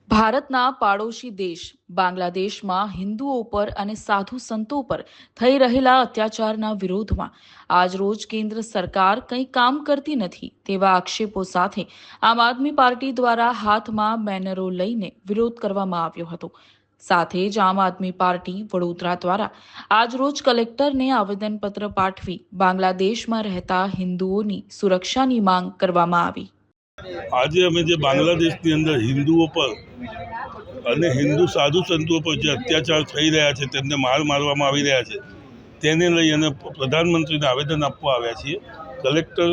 ભારતના પાડોશી દેશ બાંગ્લાદેશમાં હિન્દુઓ પર અને સાધુ સંતો પર થઈ રહેલા અત્યાચારના વિરોધમાં આજરોજ કેન્દ્ર સરકાર કંઈ કામ કરતી નથી તેવા આક્ષેપો સાથે આમ આદમી પાર્ટી દ્વારા હાથમાં બેનરો લઈને વિરોધ કરવામાં આવ્યો હતો। સાથે જ આમ આદમી પાર્ટી વડોદરા દ્વારા આજરોજ કલેક્ટરને આવેદનપત્ર પાઠવી બાંગ્લાદેશમાં રહેતા હિન્દુઓની સુરક્ષાની માંગ કરવામાં આવી। આજે અમે જે બાંગ્લાદેશની અંદર હિન્દુઓ પર અને હિન્દુ સાધુ સંતો પર જે અત્યાચાર થઈ રહ્યા છે, તેમને મારવામાં આવી રહ્યા છે, તેને લઈ અને પ્રધાનમંત્રીને આવેદન આપવા આવ્યા છીએ। કલેક્ટર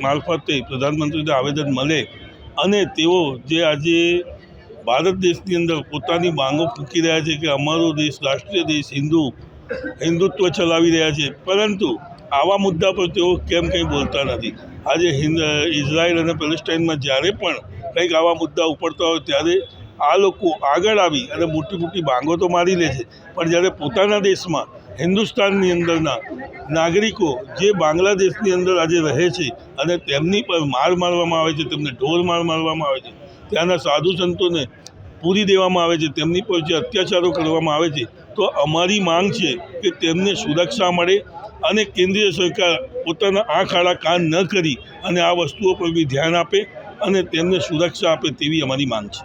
મારફતે પ્રધાનમંત્રીને આવેદન મળે અને તેઓ જે આજે ભારત દેશની અંદર પોતાની માંગો ફૂંકી રહ્યા છે કે અમારો દેશ રાષ્ટ્રીય દેશ હિન્દુત્વ ચલાવી રહ્યા છે, પરંતુ આવા મુદ્દા પર તેઓ કેમ કંઈ બોલતા નથી। આજે ઇઝરાયલ અને પેલેસ્ટાઇનમાં જ્યારે પણ કંઈક આવા મુદ્દા ઉપડતા હોય ત્યારે આ લોકો આગળ આવી અને મોટી મોટી બાંગો તો મારી લે છે, પણ જ્યારે પોતાના દેશમાં હિન્દુસ્તાનની અંદરના નાગરિકો જે બાંગ્લાદેશની અંદર આજે રહે છે અને તેમની પર મારવામાં આવે છે, તેમને ઢોર મારવામાં આવે છે, ત્યાંના સાધુ સંતોને પૂરી દેવામાં આવે છે, તેમની પર જે અત્યાચારો કરવામાં આવે છે, તો અમારી માંગ છે કે તેમને સુરક્ષા મળે અને કેન્દ્રીય સરકાર પોતાના આંખ આડા કાન ન કરી અને આ વસ્તુઓ પર બી ધ્યાન આપે અને તેમને સુરક્ષા આપે તેવી અમારી માંગ છે।